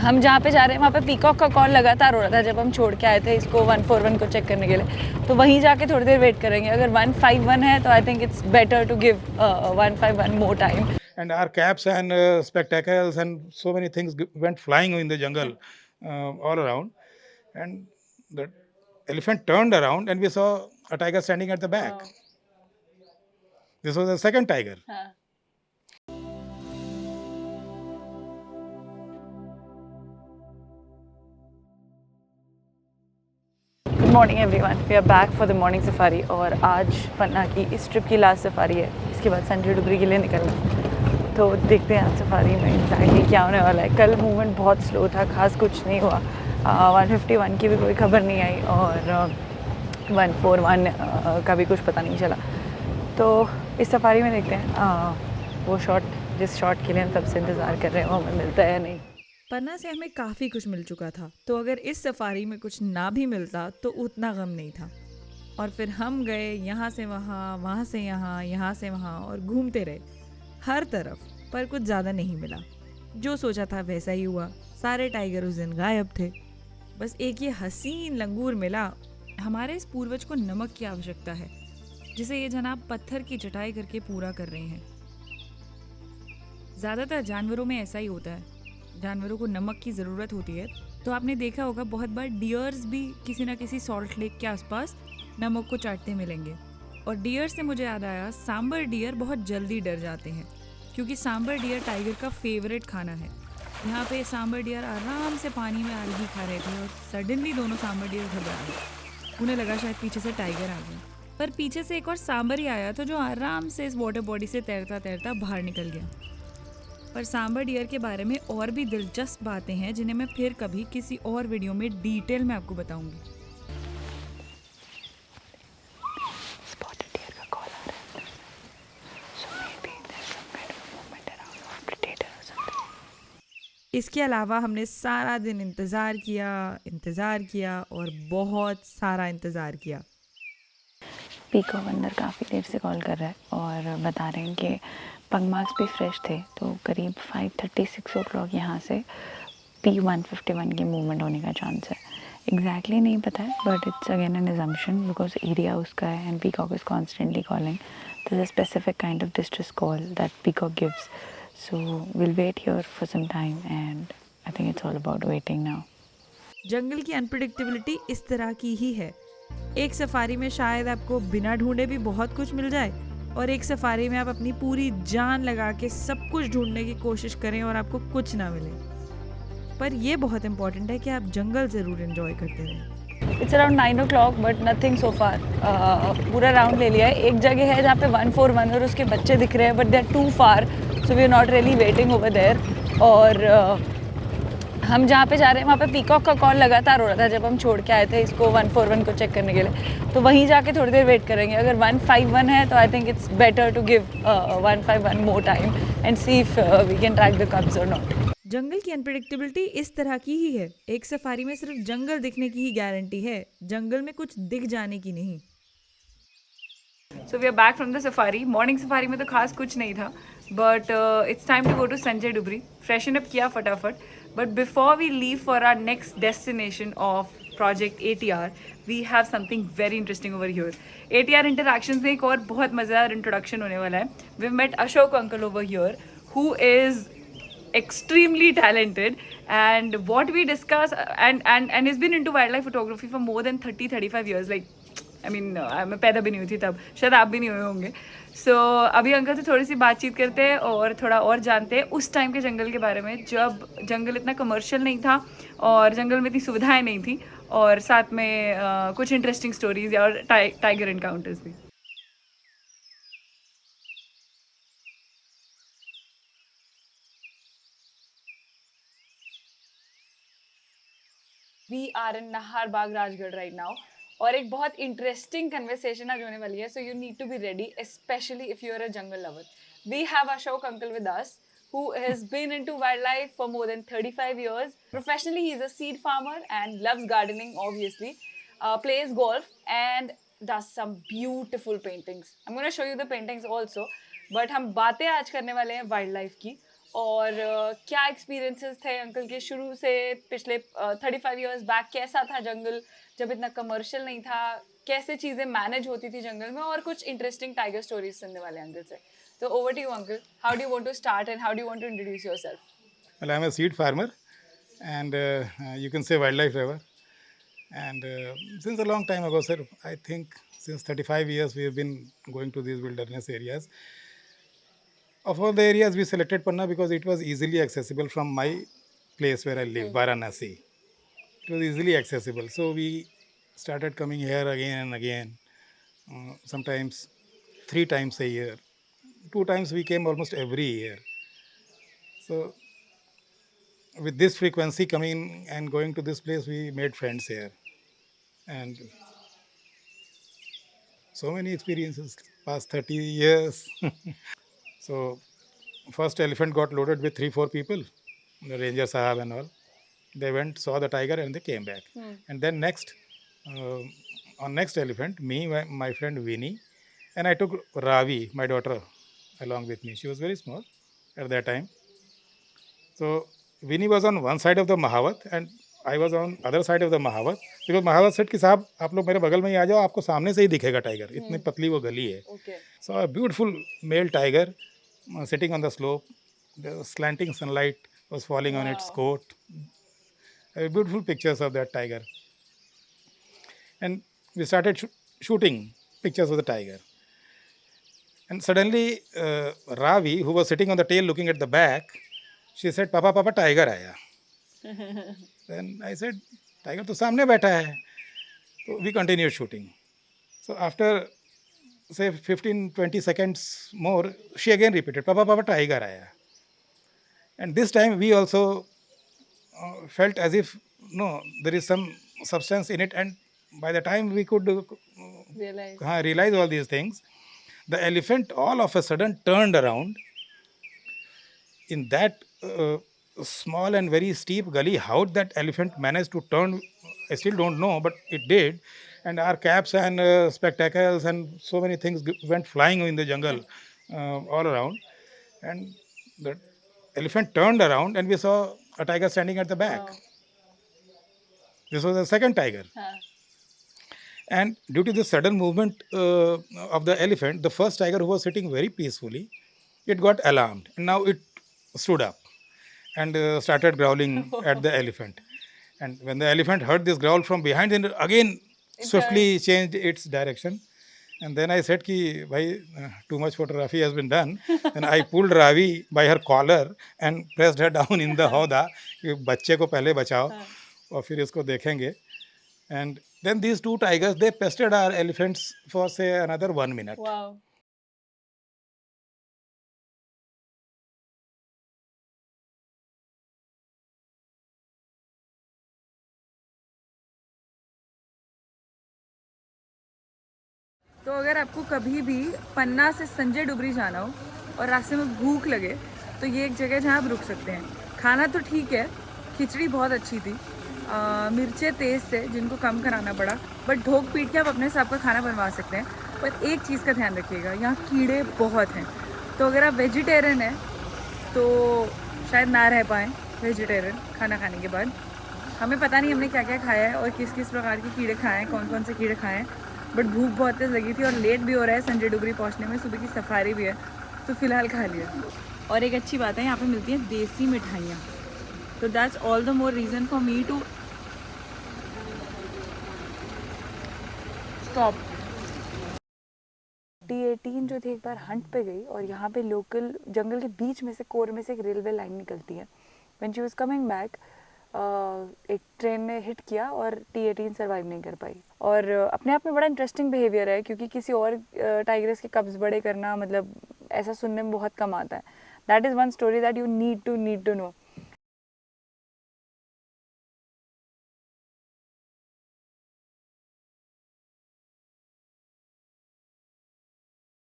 हम जहाँ पे जा रहे हैं वहाँ पे पीकॉक का कॉल लगातार हो रहा था जब हम छोड़ के आए थे इसको 141 को चेक करने के लिए, तो वहीं जाके थोड़ी देर वेट करेंगे। अगर 151 है तो I think it's better to give 151 more time. And our caps and spectacles and so many things went flying in the jungle all around. And the elephant turned around and we saw a tiger standing at the back. Wow. This was the second tiger. हाँ. Good morning everyone, we are back for the morning safari और आज पन्ना की इस trip की last safari है। इसके बाद संजय डुगरी के लिए निकलना, तो देखते हैं आज सफारी में एग्जैक्टली क्या होने वाला है। कल मूवमेंट बहुत स्लो था, खास कुछ नहीं हुआ। 151 की भी कोई खबर नहीं आई और 141 का भी कुछ पता नहीं चला। तो इस सफारी में देखते हैं वो शॉट जिस शॉट के लिए हम तब से इंतज़ार कर रहे हैं वो हमें मिलता है या नहीं। पन्ना से हमें काफ़ी कुछ मिल चुका था, तो अगर इस सफारी में कुछ ना भी मिलता तो उतना गम नहीं था। और फिर हम गए यहाँ से वहाँ, वहाँ से यहाँ, यहाँ से वहाँ और घूमते रहे हर तरफ, पर कुछ ज़्यादा नहीं मिला। जो सोचा था वैसा ही हुआ, सारे टाइगर उस दिन गायब थे। बस एक ये हसीन लंगूर मिला। हमारे इस पूर्वज को नमक की आवश्यकता है, जिसे ये जनाब पत्थर की चटाई करके पूरा कर रहे हैं। ज़्यादातर जानवरों में ऐसा ही होता है, जानवरों को नमक की ज़रूरत होती है। तो आपने देखा होगा बहुत बार डियर्स भी किसी ना किसी सॉल्ट लेक के आसपास नमक को चाटते मिलेंगे। और डियर से मुझे याद आया, सांबर डियर बहुत जल्दी डर जाते हैं, क्योंकि सांबर डियर टाइगर का फेवरेट खाना है। यहाँ पे सांबर डियर आराम से पानी में आलगी खा रहे थे और सडनली दोनों सांबर डियर घबरा गए। उन्हें लगा शायद पीछे से टाइगर आ गया, पर पीछे से एक और सांबर ही आया था जो आराम से इस वाटर बॉडी से तैरता तैरता बाहर निकल गया। पर सांबर डियर के बारे में और भी दिलचस्प बातें हैं जिन्हें मैं फिर कभी किसी और वीडियो में डिटेल में आपको बताऊंगी। इसके अलावा हमने सारा दिन इंतज़ार किया और बहुत सारा इंतज़ार किया। पीकॉक अंदर काफ़ी देर से कॉल कर रहा है और बता रहे हैं कि पंग मार्क्स भी फ्रेश थे, तो करीब 5:36 ओ क्लॉक यहाँ से P151 की मूवमेंट होने का चांस है। एग्जैक्टली नहीं पता है, but it's again an assumption because area उसका है and peacock is constantly calling. This a specific kind of distress call that peacock gives, so will wait here for some time and I think it's all about waiting now. जंगल की unpredictability इस तरह की ही है। एक safari में शायद आपको बिना ढूंढे भी बहुत कुछ मिल जाए, और एक सफारी में आप अपनी पूरी जान लगा के सब कुछ ढूंढने की कोशिश करें और आपको कुछ ना मिले। पर यह बहुत इंपॉर्टेंट है कि आप जंगल ज़रूर एंजॉय करते रहें। It's around 9 o'clock but nothing so far. पूरा राउंड ले लिया है। एक जगह है जहाँ पे 141 और उसके बच्चे दिख रहे हैं, but they are too far, so we are not really waiting over there. और हम जहाँ पे जा रहे हैं वहाँ पे पीकॉक का कॉल लगातार हो रहा था जब हम छोड़ के आए थे इसको 141 को चेक करने के लिए, तो वहीं जाके थोड़ी देर वेट करेंगे। अगर 151 है तो I think it's better to give 151 more time and see if we can track the cubs or not. जंगल की अनप्रेडिक्टेबिलिटी इस तरह की ही है। एक सफारी में सिर्फ जंगल दिखने की ही गारंटी है, जंगल में कुछ दिख जाने की नहीं। So we are back from the safari. Morning safari में तो खास कुछ नहीं था, but it's time to go to Sanjay Dubri. Freshen up किया फटाफट, but before we leave for our next destination of project ATR, we have something very interesting over here. ATR interactions में एक और बहुत मज़ेदार इंट्रोडक्शन होने वाला है। We met Ashok uncle over here who is extremely talented, and what we discuss and he's been into wildlife photography for more than 30-35 years, like I mean मैं पैदा भी नहीं हुई थी तब, शायद आप भी नहीं हुए होंगे। सो अभी अंकल से थोड़ी सी बातचीत करते हैं और थोड़ा और जानते हैं उस टाइम के जंगल के बारे में, जब जंगल इतना कमर्शियल नहीं था और जंगल में इतनी सुविधाएं नहीं थी, और साथ में कुछ इंटरेस्टिंग स्टोरीज और टाइगर एनकाउंटर्स भी। We are in Nahar Bagh Rajgarh right now, और एक बहुत इंटरेस्टिंग कन्वर्सेशन आज होने वाली है, so you need to be ready, specially if you are a jungle lover. We have Ashok uncle with us who has been into wildlife for more than 35 years. Professionally, he is a seed farmer and loves gardening, obviously. Plays golf and does some beautiful paintings. I'm going to show you the paintings also. But हम बातें आज करने वाले हैं wildlife की, और क्या experiences थे अंकल के शुरू से पिछले 35 इयर्स बैक? कैसा था जंगल जब इतना कमर्शियल नहीं था? कैसे चीजें मैनेज होती थी जंगल में? और कुछ इंटरेस्टिंग टाइगर स्टोरीज सुनने वाले अंकल से। तो over to you uncle, how do you want to start and how do you want to introduce yourself? Well, I'm a seed farmer and you can say wildlife lover. And since a long time ago, sir, I think since 35 years we have been going to these wilderness areas. Of all the areas, we selected Panna because it was easily accessible from my place where I live, Varanasi. It was easily accessible. So we started coming here again and again, sometimes 3 times a year. 2 times we came almost every year. So with this frequency coming and going to this place, we made friends here. And so many experiences past 30 years. So first elephant got loaded with 3-4 people, the ranger sahab and all. They went, saw the tiger, and they came back. And then next, uh, on next elephant, me, my friend Vinny, and I took Ravi, my daughter, along with me. She was very small at that time. So Vinny was on one side of the Mahavat and I was on other side of the Mahavat. Because Mahavat said कि साहब आप लोग मेरे बगल में ही आ जाओ, आपको सामने से ही दिखेगा टाइगर, इतनी पतली वो गली है. Okay. So a beautiful male tiger sitting on the slope. The slanting sunlight was falling on its coat. Beautiful pictures of that tiger. And we started shooting pictures of the tiger. And suddenly, Ravi, who was sitting on the tail looking at the back, she said, "Papa, Papa, tiger आया." Then I said, "Tiger तो सामने बैठा है." So we continued shooting. So after say 15-20 seconds more, she again repeated, "Papa, Papa, tiger आया." And this time we also felt as if no, there is some substance in it. And by the time we could realize all these things, the elephant all of a sudden turned around in that small and very steep gully. How that elephant managed to turn, I still don't know, but it did. And our caps and spectacles and so many things went flying in the jungle all around. And the elephant turned around and we saw a tiger standing at the back. Wow. This was the second tiger. And due to the sudden movement of the elephant, the first tiger who was sitting very peacefully, it got alarmed. And now it stood up and started growling at the elephant. And when the elephant heard this growl from behind, then again swiftly changed its direction. And then I said, ki, bhai, too much photography has been done. And I pulled Ravi by her collar and pressed her down in the howdah. कि बच्चे को पहले बचाओ और फिर इसको देखेंगे. And then these two tigers, they pestered our elephants for say another 1 minute. Wow. तो अगर आपको कभी भी पन्ना से संजय डुबरी जाना हो और रास्ते में भूख लगे तो ये एक जगह जहाँ आप रुक सकते हैं. खाना तो ठीक है, खिचड़ी बहुत अच्छी थी, मिर्चें तेज़ थे जिनको कम कराना पड़ा, बट ढोक पीट के आप अपने हिसाब का खाना बनवा सकते हैं. पर एक चीज़ का ध्यान रखिएगा, यहाँ कीड़े बहुत हैं. तो अगर आप वेजिटेरियन हैं तो शायद ना रह पाएँ वेजिटेरियन खाना खाने के बाद. हमें पता नहीं हमने क्या क्या खाया है और किस किस प्रकार के कीड़े खाए हैं, कौन कौन से कीड़े खाए हैं, बट भूख बहुत तेज़ लगी थी और लेट भी हो रहा है संजय डुबरी पहुंचने में. सुबह की सफारी भी है तो फ़िलहाल खा लिया. और एक अच्छी बात है, यहाँ पे मिलती हैं देसी मिठाइयाँ. तो that's all the more reason for me to stop. T18 जो थी एक बार हंट पे गई और यहाँ पे लोकल जंगल के बीच में से कोर में से एक रेलवे लाइन निकलती है. When she was coming back एक ट्रेन ने हिट किया और T18 सर्वाइव नहीं कर पाई. और अपने आप में बड़ा इंटरेस्टिंग बिहेवियर है क्योंकि किसी और टाइग्रेस के कब्ज बड़े करना मतलब ऐसा सुनने में बहुत कम आता है. That is one story that you need to no.